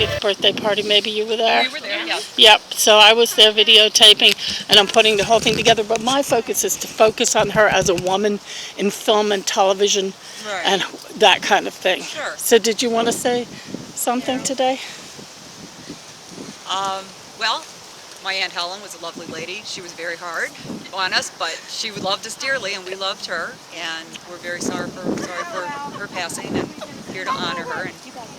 50th birthday party. Maybe you were there? We were there, yes. Yep, so I was there videotaping, and I'm putting the whole thing together, but my focus is to focus on her as a woman in film and television and that kind of thing. Sure. So did you want to say something today? Well, my Aunt Helen was a lovely lady. She was very hard on us, but she loved us dearly, and we loved her, and we're very sorry for her passing, and here to honor her and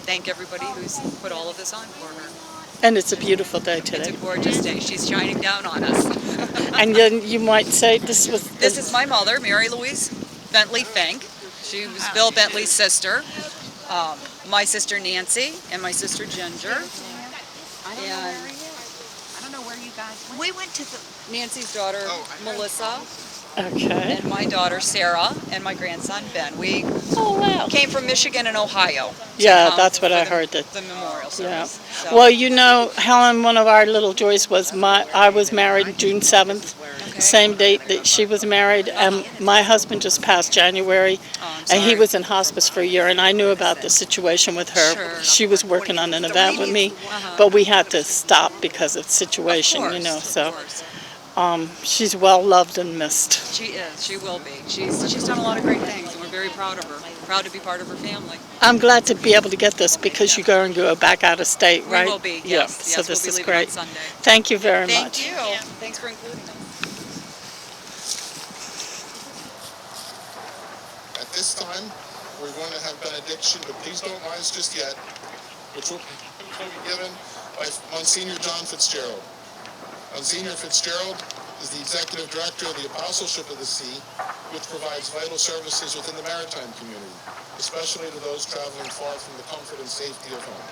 thank everybody who's put all of this on for her. And it's a beautiful day today. It's a gorgeous day. She's shining down on us. And then you might say this was... This is my mother, Mary Louise Bentley Fink. She was Bill Bentley's sister. My sister Nancy and my sister Ginger. And I don't know where you guys went. we went to Nancy's daughter Melissa. Okay. And my daughter Sarah and my grandson Ben. We wow. came from Michigan and Ohio. Yeah, that's what I heard. The memorial service. Yeah. So. Well, you know, Helen, one of our little joys was I was married June 7th, same date that she was married, and my husband just passed January, and he was in hospice for a year, and I knew about the situation with her. Sure. She was working on an event with me, but we had to stop because of the situation, you know, so. She's well loved and missed. She is. She will be. She's done a lot of great things, and we're very proud of her. Proud to be part of her family. I'm glad to be able to get this because you're going to go back out of state, right? We will be. Yes. Yeah. Yes, So this we'll is be great. on Sunday. Thank you very much. Thank you. Thanks for including us. At this time, we're going to have benediction, but please don't rise just yet, which will be given by Monsignor John Fitzgerald. Monsignor Fitzgerald is the Executive Director of the Apostleship of the Sea, which provides vital services within the maritime community, especially to those traveling far from the comfort and safety of home.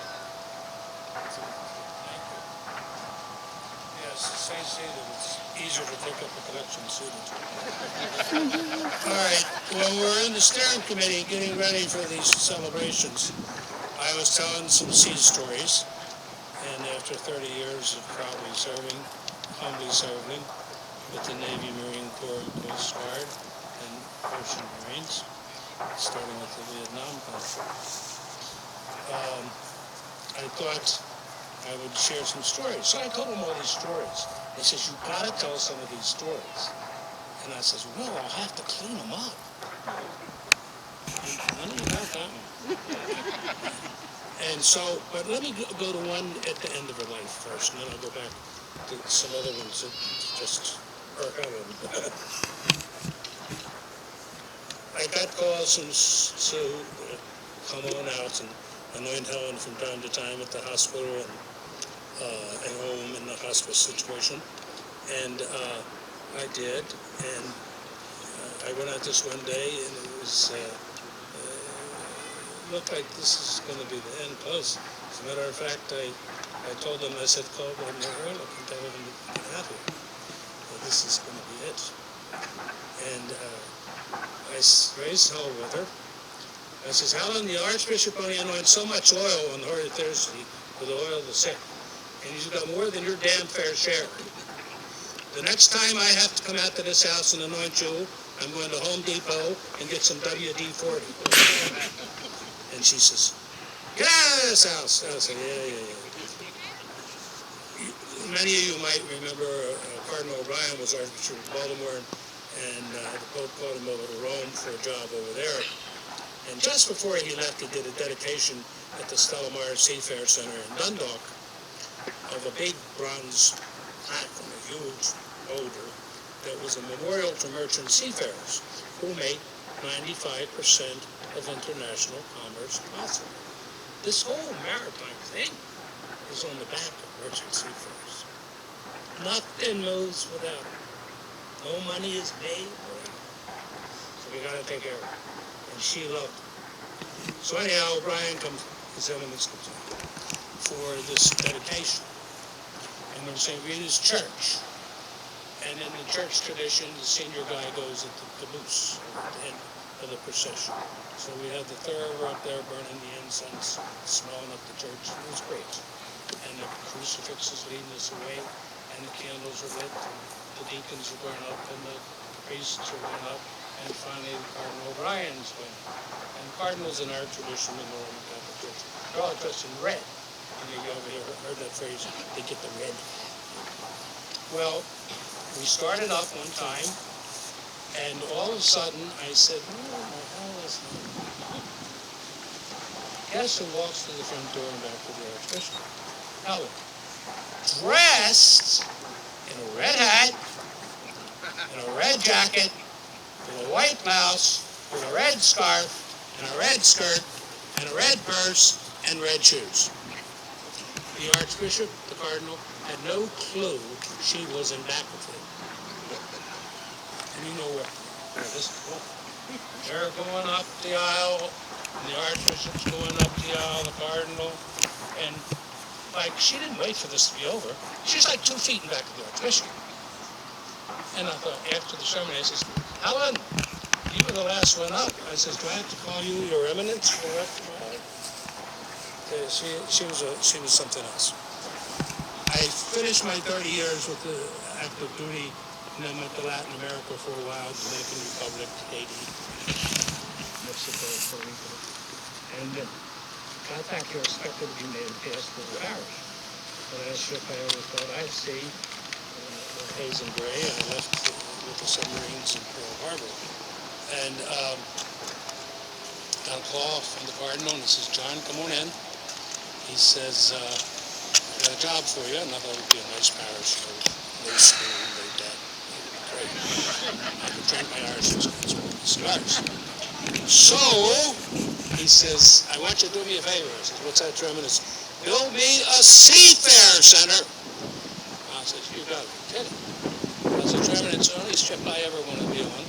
Yes, say that it's easier to take up a collection suited. All right, when we're in the steering committee getting ready for these celebrations, I was telling some sea stories, and after 30 years of proudly serving, humbly serving with the Navy, Marine Corps, Coast Guard, and Ocean Marines, starting with the Vietnam conflict, I thought I would share some stories. So I told them all these stories. They says, "You gotta tell some of these stories." And I says, "Well, I'll have to clean them up." I don't know about that one. And so, but let me go to one at the end of her life first, and then I'll go back to some other ones that just are Helen. I got calls from Sue to come on out and anoint Helen from time to time at the hospital and home in the hospice situation. And I did, and I went out this one day, and it was looked like this is going to be the end close. As a matter of fact, I told them, I said, call Governor Ehrlich and tell him to get out of here. Well, this is going to be it. And I raised hell with her. I says, "Helen, the Archbishop only anoints so much oil on the Holy Thursday for the oil of the sick. And he's got more than your damn fair share. The next time I have to come out to this house and anoint you, I'm going to Home Depot and get some WD-40. And she says, "Get out of this house." I said, yeah. Many of you might remember Cardinal O'Brien was Archbishop of Baltimore, and the Pope called him over to Rome for a job over there. And just before he left, he did a dedication at the Stella Maris Seafair Center in Dundalk of a big bronze plaque on a huge boulder that was a memorial to merchant seafarers who make 95% of international commerce possible. This whole maritime thing is on the back of merchant seafarers. Nothing moves without it. No money is made without it. So we got to take care of it. And she loved it. So anyhow, O'Brien comes, his Eminence comes in for this dedication. And we're in St. Rita's Church. And in the church tradition, the senior guy goes at the caboose at the end of the procession. So we had the thuringer up there burning the incense, smelling up the church. It was great. And the crucifix is leading us away, and the candles are lit, and the deacons are going up, and the priests are going up, and finally Cardinal O'Brien's going up. And cardinals in our tradition in the Roman Catholic Church, they're all dressed in red. You ever heard that phrase, they get the red. Well, we started up one time, and all of a sudden I said, who the hell is that? Guess who walks to the front door and back to the Archbishop? Helen. Dressed in a red hat, in a red jacket, with a white blouse, with a red scarf, and a red skirt, and a red purse, and red shoes. The Archbishop, the Cardinal, had no clue she was in Bakersfield. And you know where this is going. They're going up the aisle, and the Archbishop's going up the aisle, the Cardinal, and like, she didn't wait for this to be over. She's like 2 feet in back of the Archbishop. And I thought, after the sermon, I says, Helen, you were the last one up. I says, do I have to call you Your Eminence for the rest of my life? She was something else. I finished my 30 years with the active duty, and then went to Latin America for a while, Dominican Republic, Haiti, Mexico, Puerto Rico. And got back here expected to be made a pastor of the parish. The last trip I ever thought I'd see, Hayes and Gray, I left with the submarines in Pearl Harbor. And got a call from the Cardinal, and he says, John, come on in. He says, I got a job for you, and I thought it would be a nice parish, no school, no debt. It would be great. I could drink my Irish whiskey and smoke cigars. So, he says, I want you to do me a favor. I says, what's that, Chairman? It's build me a seafarer center. I says, you got to be kidding. I said, Chairman, it's the only trip I ever want to be on.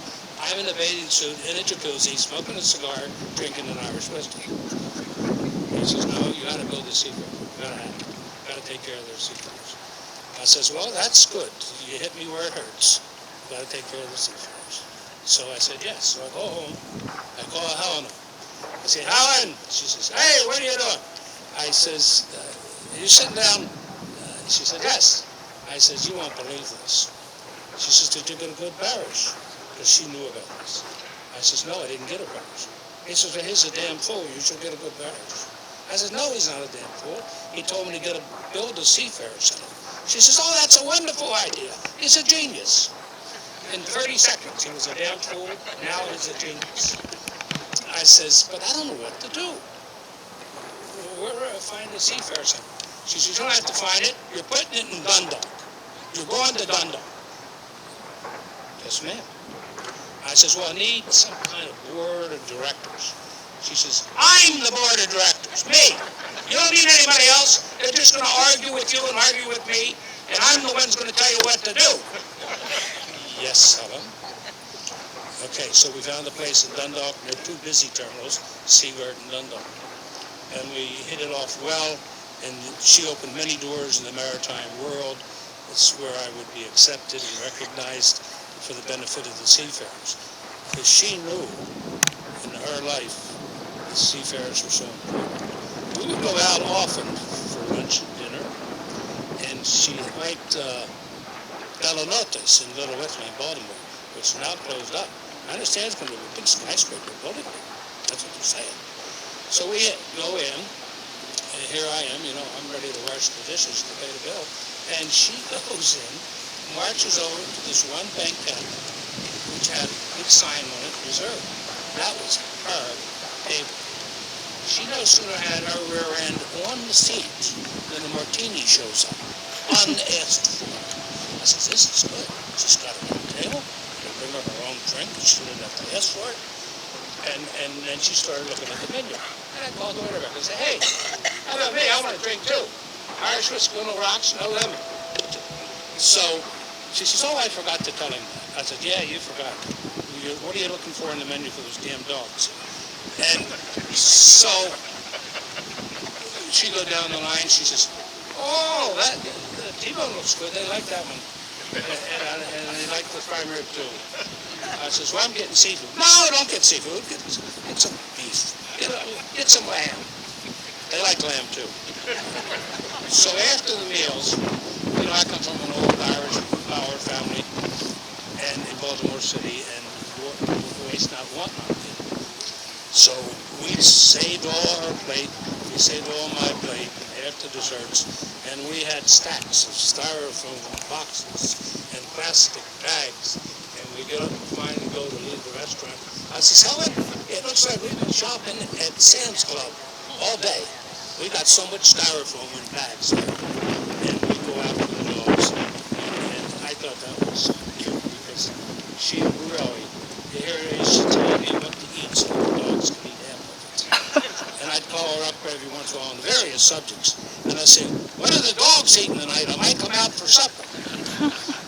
I'm in a bathing suit, in a jacuzzi, smoking a cigar, drinking an Irish whiskey. He says, no, you got to build a seafarer. You got to have it. You got to take care of their seafarers. I says, well, that's good. You hit me where it hurts. You got to take care of the seafarers. So I said, yes. So I go home. I call Helen. I say, Helen! She says, hey, what are you doing? I says, are you sitting down? She said, yes. I says, you won't believe this. She says, did you get a good parish? Because she knew about this. I says, no, I didn't get a parish. He says, well, he's a damn fool. You should get a good parish. I said, no, he's not a damn fool. He told me to build a seafarer center. She says, oh, that's a wonderful idea. He's a genius. In 30 seconds, he was a damn fool. Now he's a genius. I says, but I don't know what to do. Where do I find the seafarer center? She says, you don't have to find it. You're putting it in Dundalk. You're going to Dundalk. Yes, ma'am. I says, well, I need some kind of board of directors. She says, I'm the board of directors, me. You don't need anybody else. They're just going to argue with you and argue with me, and I'm the one's going to tell you what to do. Yes, Helen. Okay, so we found a place in Dundalk. There are 2 busy terminals, Seaguard and Dundalk. And we hit it off well, and she opened many doors in the maritime world. It's where I would be accepted and recognized for the benefit of the seafarers. Because she knew in her life the seafarers were so important. We would go out often for lunch and dinner, and she liked Bellanotes in Little Italy in Baltimore, which is now closed up. I understand it's going to be a big skyscraper building. That's what they're saying. So we go in, and here I am, I'm ready to wash the dishes to pay the bill. And she goes in, marches over to this one bank cabinet, which had a big sign on it, reserved. That was her table. She no sooner had her rear end on the seat than the martini shows up, unasked for. I said, this is good. She's got it on the table. They bring her own drink. She didn't have to ask for it. And then she started looking at the menu. And I called the waiter back and said, hey, how about me? I want a drink too. Irish whiskey, no rocks, no lemon. So she says, oh, I forgot to tell him that. I said, yeah, you forgot. What are you looking for in the menu for those damn dogs? And so she go down the line. She says, oh, that T-bone looks good. They like that one. And they like the prime rib too. I says, well, I'm getting seafood. No, don't get seafood. Get some beef. Get some lamb. They like lamb too. So after the meals, I come from an old Irish power family and in Baltimore City, and waste not, want not. So we saved all her plate. We saved all my plate. got to desserts, and we had stacks of styrofoam boxes and plastic bags, and we get up and finally go to leave the restaurant. I says, Helen, it looks like we've been shopping at Sam's Club all day. We got so much styrofoam in bags there. And we go after the dogs, and I thought that was cute because she really, here it is, she told me what to eat so the dogs can eat half of it. And I'd call her up every once in a while on various subjects, and I say, what are the dogs eating tonight? I might come out for supper.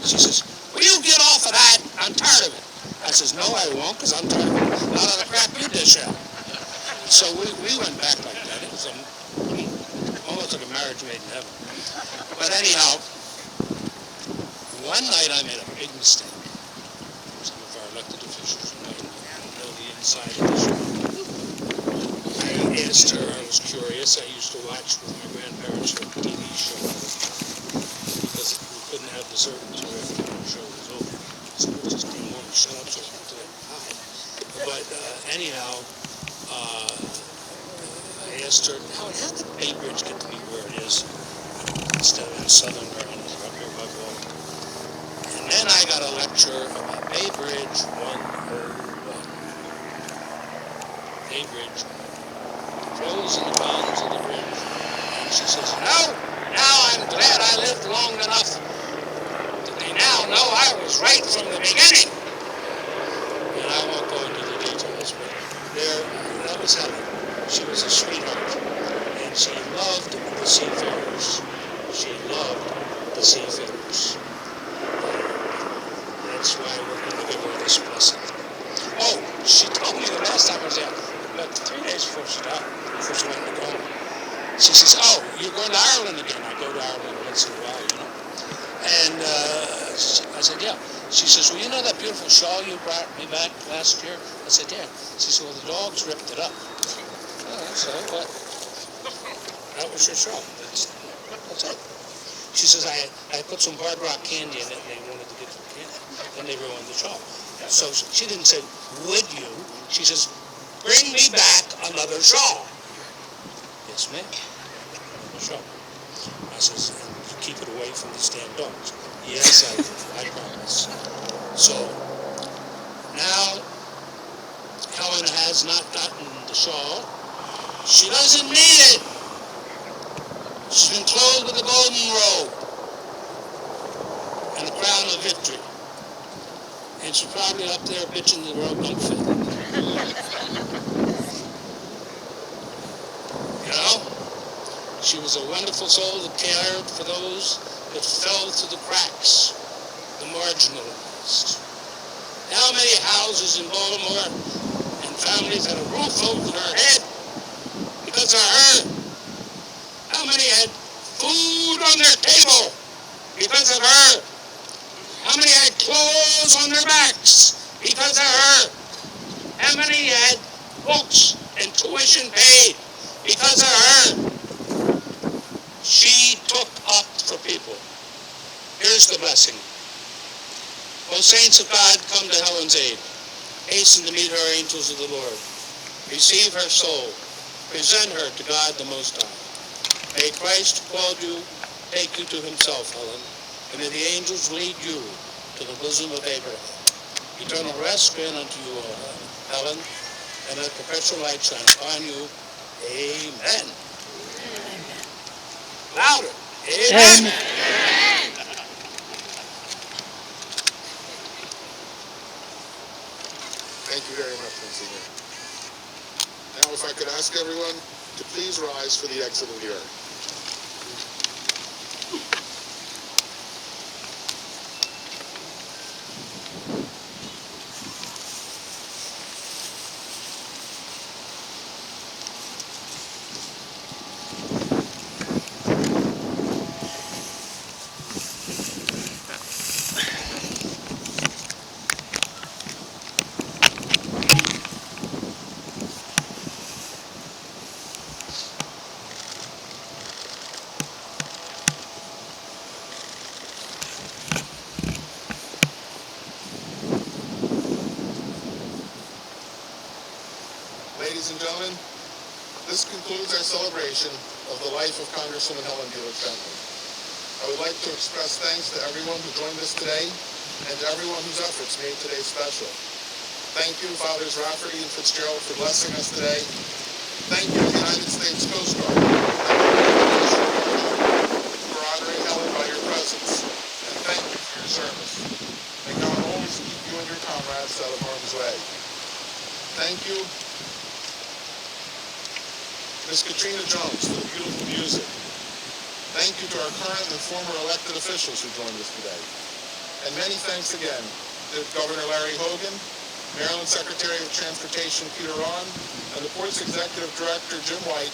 She says, will you get off of that? I'm tired of it. I says, no, I won't, because I'm tired of it. A lot of the crap you dish out. So we went back like that. It was almost like a marriage made in heaven. But anyhow, one night I made a big mistake. Some of our elected officials might know the inside of this. I asked her, I was curious. I used to watch with my grandparents a TV show because we couldn't have dessert until after the show was over. So we just came home and shut up so we could hide. But anyhow, I asked her, how did Bay Bridge get to be where it is instead of in Southern Maryland, up here by Baltimore? And then I got a lecture about Bay Bridge 101. Bay Bridge, the pros and the cons of the bridge. And she says, no, now I'm glad I lived long enough that they now know I was right from the beginning. And I won't go into the details, but that was Helen. She was a sweetheart, and she loved the seafarers. She loved the seafarers. That's why we're going to give her this blessing. Oh, she told me the last time I was there, about 3 days before she died, before she went to go. She says, oh, you're going to Ireland again. I go to Ireland once in a while, you know. And I said, yeah. She says, well, you know that beautiful shawl you brought me back last year? I said, yeah. She said, well, the dogs ripped it up. Oh, so what? That was your shawl. That's it. She says, I put some hard rock candy in it, and they wanted to get some candy. Then they ruined the shawl. So she didn't say, would you? She says, bring me back another shawl. Yes, ma'am. Another shawl. I says, and keep it away from these damn dogs. Yes, I promise. So now Helen has not gotten the shawl. She doesn't need it. She's been clothed with a golden robe and a crown of victory. And she's probably up there bitching the robe don't fit. You know? She was a wonderful soul that cared for those that fell through the cracks, the marginalized. How many houses in Baltimore and families had a roof over their head because of her? How many had food on their table because of her? How many had clothes on their backs because of her? How many had books and tuition paid because of her? She took up for people. Here's the blessing. O saints of God, come to Helen's aid. Hasten to meet her, angels of the Lord. Receive her soul. Present her to God the Most High. May Christ who called you take you to himself, Helen, and may the angels lead you to the bosom of Abraham. Eternal rest grant unto you, Helen, and let perpetual light shine upon you. Amen. Louder. Amen. Thank you very much, Monsignor. Now, if I could ask everyone to please rise for the exit of the earth. Ladies and gentlemen, this concludes our celebration of the life of Congresswoman Helen Delich Bentley. I would like to express thanks to everyone who joined us today and to everyone whose efforts made today special. Thank you, Fathers Rafferty and Fitzgerald, for blessing us today. Thank you to the United States Coast Guard for honoring Helen by your presence. And thank you for your service. May God always keep you and your comrades out of harm's way. Thank you, Ms. Katrina Jones, for the beautiful music. Thank you to our current and former elected officials who joined us today. And many thanks again to Governor Larry Hogan, Maryland Secretary of Transportation Peter Rahn, and the Port's Executive Director Jim White,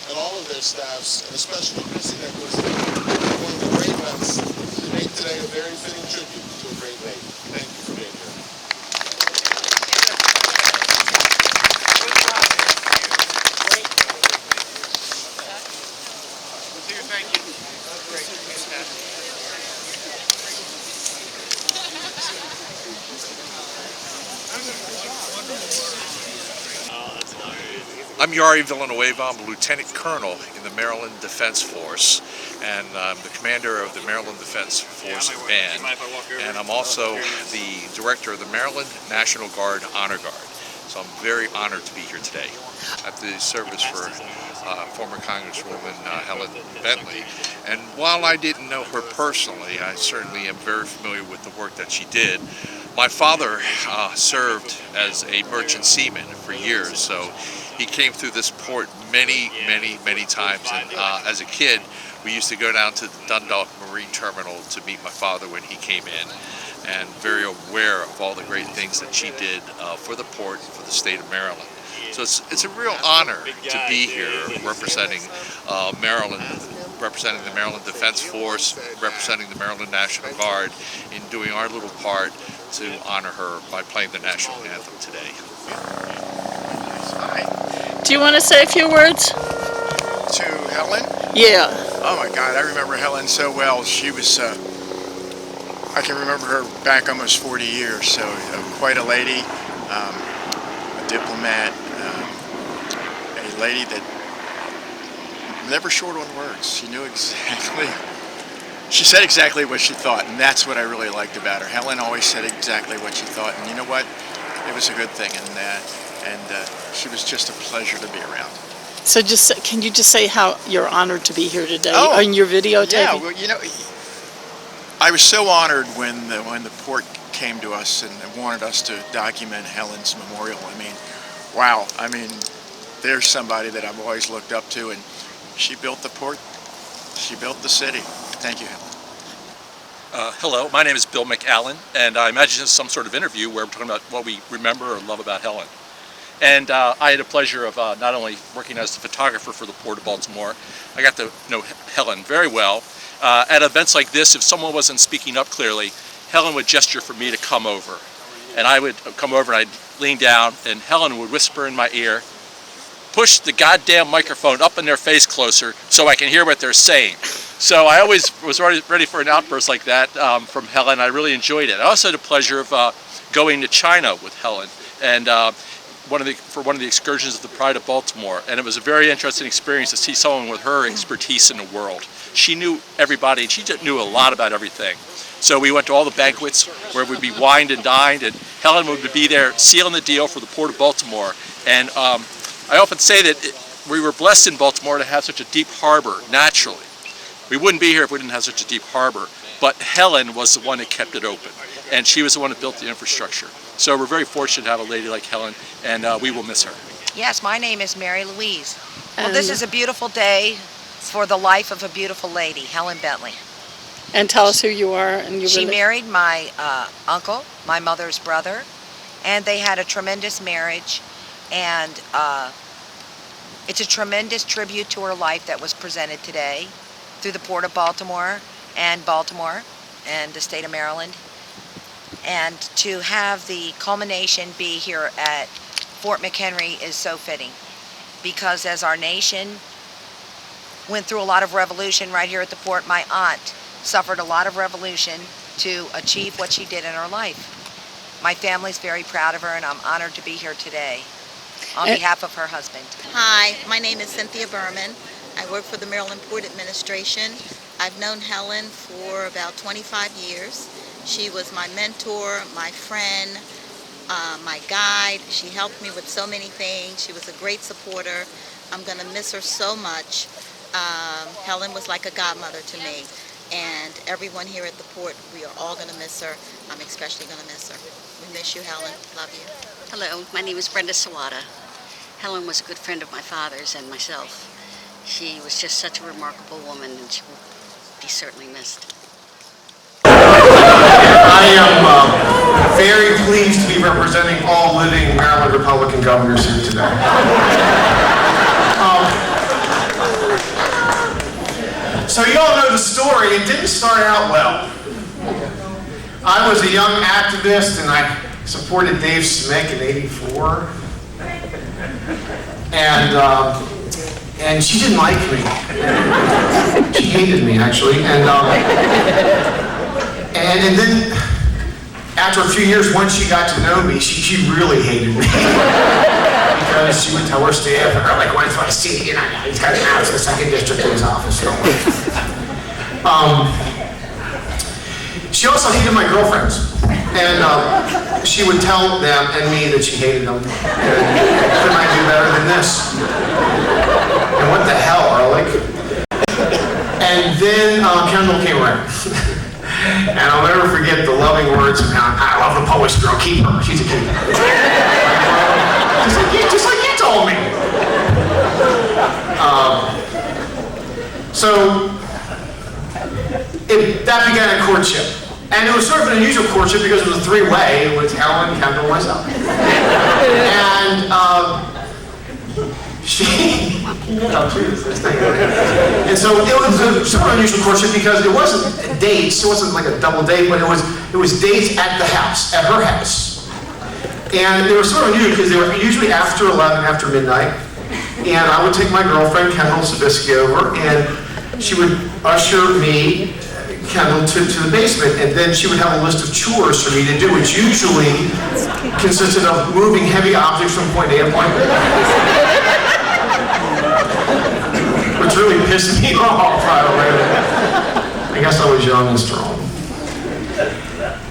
and all of their staffs, and especially Chrissy Nicholas, who are going to great lengths to make today a very fitting tribute to a great lady. Thank you for being here. Thank you. I'm Yari Villanueva. I'm a lieutenant colonel in the Maryland Defense Force, and I'm the commander of the Maryland Defense Force Band, and I'm also the director of the Maryland National Guard Honor Guard. So I'm very honored to be here today. At the service for former Congresswoman Helen Bentley, and while I didn't know her personally, I certainly am very familiar with the work that she did. My father served as a merchant seaman for years, so he came through this port many times, and as a kid we used to go down to the Dundalk Marine Terminal to meet my father when he came in, and very aware of all the great things that she did for the port and for the state of Maryland. So it's a real honor to be here representing Maryland, representing the Maryland Defense Force, representing the Maryland National Guard in doing our little part to honor her by playing the national anthem today. Do you want to say a few words? To Helen? Yeah. Oh my God, I remember Helen so well. She was, I can remember her back almost 40 years, so quite a lady, a diplomat, a lady that never short on words. She knew exactly, she said exactly what she thought, and that's what I really liked about her. Helen always said exactly what she thought, and you know what? It was a good thing, and she was just a pleasure to be around. So can you just say how you're honored to be here today Oh, on your videotaping? Yeah, well, you know, I was so honored when the port came to us and wanted us to document Helen's memorial. I mean, wow. I mean, there's somebody that I've always looked up to, and she built the port. She built the city. Thank you, Helen. Hello, my name is Bill McAllen, and I imagine this is some sort of interview where we're talking about what we remember or love about Helen. And I had the pleasure of not only working as the photographer for the Port of Baltimore, I got to know Helen very well. At events like this, if someone wasn't speaking up clearly, Helen would gesture for me to come over. And I would come over and I'd lean down, and Helen would whisper in my ear, push the goddamn microphone up in their face closer so I can hear what they're saying. So I always was ready for an outburst like that from Helen. I really enjoyed it. I also had the pleasure of going to China with Helen, and for one of the excursions of the Pride of Baltimore, and it was a very interesting experience to see someone with her expertise in the world. She knew everybody, and she knew a lot about everything. So we went to all the banquets where we'd be wined and dined, and Helen would be there sealing the deal for the Port of Baltimore. And I often say that we were blessed in Baltimore to have such a deep harbor, naturally. We wouldn't be here if we didn't have such a deep harbor, but Helen was the one that kept it open, and she was the one that built the infrastructure. So we're very fortunate to have a lady like Helen, and we will miss her. Yes, my name is Mary Louise. Well, this is a beautiful day for the life of a beautiful lady, Helen Bentley. And tell us who you are. And She married my uncle, my mother's brother, and they had a tremendous marriage, and it's a tremendous tribute to her life that was presented today through the Port of Baltimore and the state of Maryland. And to have the culmination be here at Fort McHenry is so fitting, because as our nation went through a lot of revolution right here at the port, my aunt suffered a lot of revolution to achieve what she did in her life. My family's very proud of her, and I'm honored to be here today on behalf of her husband. Hi, my name is Cynthia Berman. I work for the Maryland Port Administration. I've known Helen for about 25 years. She was my mentor, my friend, my guide. She helped me with so many things. She was a great supporter. I'm going to miss her so much. Helen was like a godmother to me. And everyone here at the port, we are all going to miss her. I'm especially going to miss her. We miss you, Helen. Love you. Hello, my name is Brenda Sawada. Helen was a good friend of my father's and myself. She was just such a remarkable woman, and she will be certainly missed. I am very pleased to be representing all living Maryland Republican governors here today. So you all know the story. It didn't start out well. I was a young activist and I supported Dave Smick in '84. And she didn't like me. She hated me, actually. And then after a few years, once she got to know me, she really hated me. Because she would tell her staff, like, when I see, you know, he's got an house in the 2nd District in his office. So. She also hated my girlfriends. And she would tell them and me that she hated them. And couldn't I do better than this? And what the hell, Ehrlich? And then Kendall came around. And I'll never forget the loving words of how I love the Polish girl, keep her, she's a keeper. Just like you told me. So that began a courtship. And it was sort of an unusual courtship because it was a three-way. It was Helen, Kendall, and myself. And and so it was a sort of unusual courtship because it wasn't dates, it wasn't like a double date, but it was dates at the house, at her house. And they were sort of unusual because they were usually after 11, after midnight. And I would take my girlfriend, Kendall Sabisky, over, and she would usher me, Kendall, to the basement, and then she would have a list of chores for me to do, which usually consisted of moving heavy objects from point A to point B. Which really pissed me off right away. I guess I was young and strong.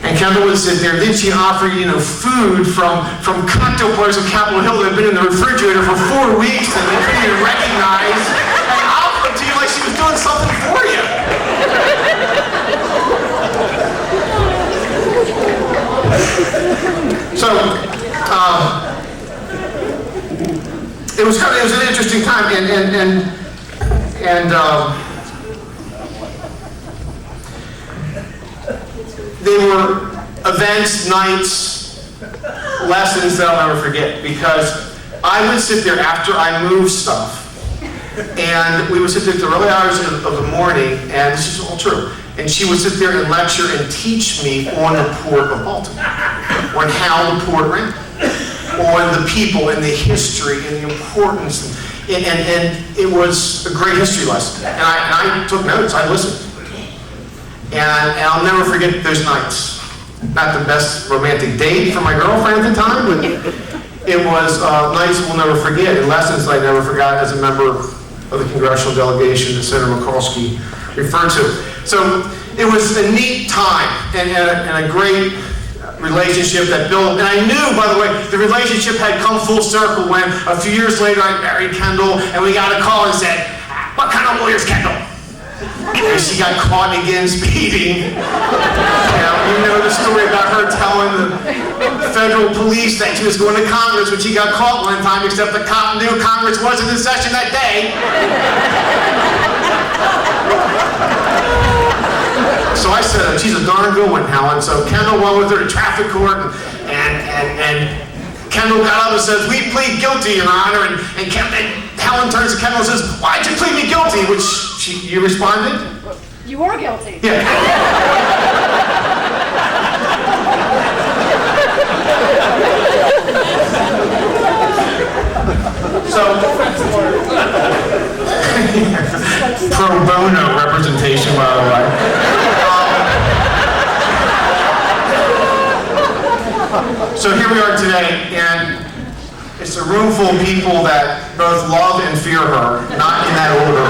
And Kendall would sit there, then she'd offer, you know, food from cocktail parties on Capitol Hill that had been in the refrigerator for 4 weeks that they couldn't even recognize, and offer it to you like she was doing something for you. So, it was an interesting time, and they were events, nights, lessons that I'll never forget, because I would sit there after I moved stuff, and we would sit there at the early hours of the morning, and this is all true, and she would sit there and lecture and teach me on the Port of Baltimore, on how the port ran, on the people and the history and the importance, and it was a great history lesson, and I took notes, I listened. And I'll never forget those nights. Not the best romantic date for my girlfriend at the time, but it was nights we'll never forget, and lessons I never forgot as a member of the congressional delegation that Senator Mikulski referred to. So it was a neat time and a great relationship that built. And I knew, by the way, the relationship had come full circle when a few years later I married Kendall, and we got a call and said, "What kind of lawyer's Kendall?" And she got caught again speeding. You know the story about her telling the federal police that she was going to Congress when she got caught one time, except the cop knew Congress wasn't in session that day. So I said, she's a darn good one, Helen. So Kendall went with her to traffic court, and Kendall got up and says, "We plead guilty, Your Honor." And Helen turns to Kendall and says, "Why'd you plead me guilty?" Which you responded? You were guilty. Yeah. So, pro bono representation, by the way. So here we are today, and It's a room full of people that both love and fear her, not in that order.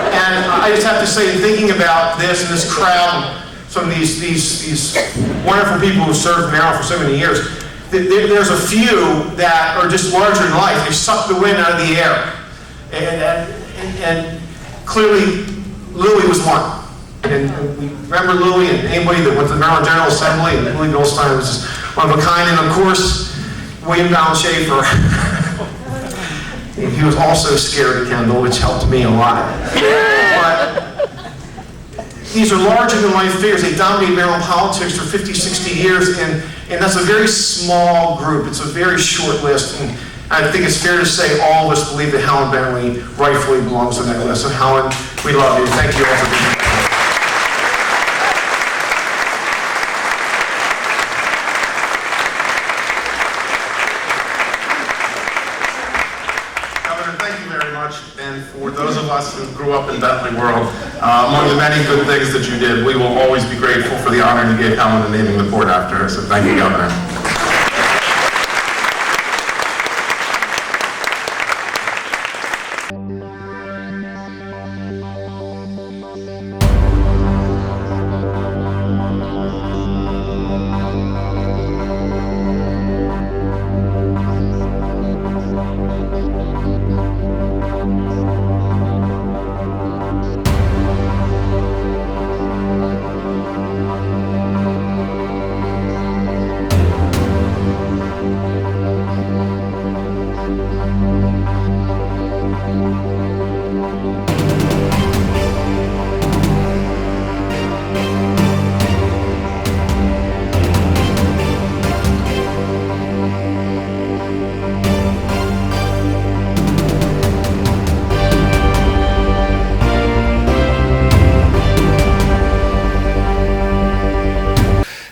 And I just have to say, in thinking about this and this crowd, some of these wonderful people who served Maryland for so many years, there's a few that are just larger in life. They suck the wind out of the air. And clearly, Louis was one. And we remember Louis, and anybody that went to the Maryland General Assembly, and Louis Goldstein was just one of a kind. And of course, William Brown Schaefer. He was also scared of Kendall, which helped me a lot. But these are larger than life figures. They dominated Maryland politics for 50, 60 years, and that's a very small group. It's a very short list. And I think it's fair to say all of us believe that Helen Bentley rightfully belongs on that list. So Helen, we love you. Thank you all for being here. And for those of us who grew up in Bentley world, among the many good things that you did, we will always be grateful for the honor you gave Helen in naming the port after her. So thank you, Governor.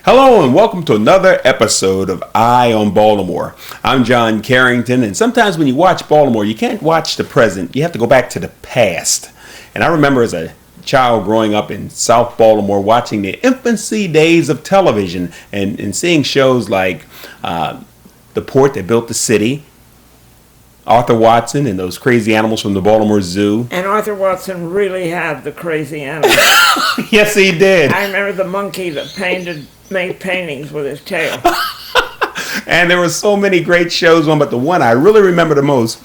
Hello and welcome to another episode of Eye on Baltimore. I'm John Carrington, and sometimes when you watch Baltimore, you can't watch the present. You have to go back to the past. And I remember as a child growing up in South Baltimore watching the infancy days of television and seeing shows like The Port That Built the City, Arthur Watson and those crazy animals from the Baltimore Zoo. And Arthur Watson really had the crazy animals. Yes, he did. I remember the monkey that made paintings with his tail. And there were so many great shows on, but the one I really remember the most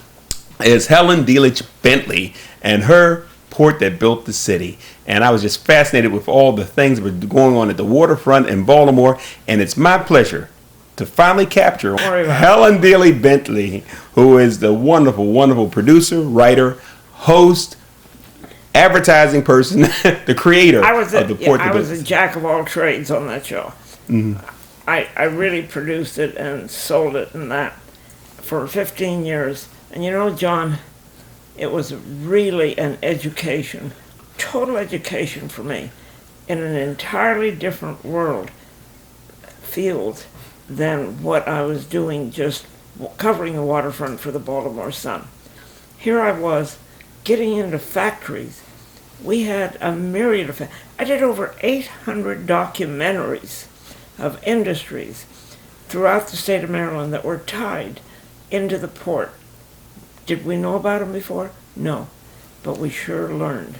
is Helen Delich Bentley and her Port That Built the City. And I was just fascinated with all the things that were going on at the waterfront in Baltimore. And it's my pleasure to finally capture Helen Delich Bentley, who is the wonderful, wonderful producer, writer, host, advertising person, the creator of the Port That Built the City. I was a jack of all trades on that show. Mm-hmm. I really produced it and sold it and that for 15 years. And you know, John, it was really an education, total education for me in an entirely different field than what I was doing, just covering the waterfront for the Baltimore Sun. Here I was getting into factories. We had a myriad of I did over 800 documentaries of industries throughout the state of Maryland that were tied into the port. Did we know about them before? No, but we sure learned.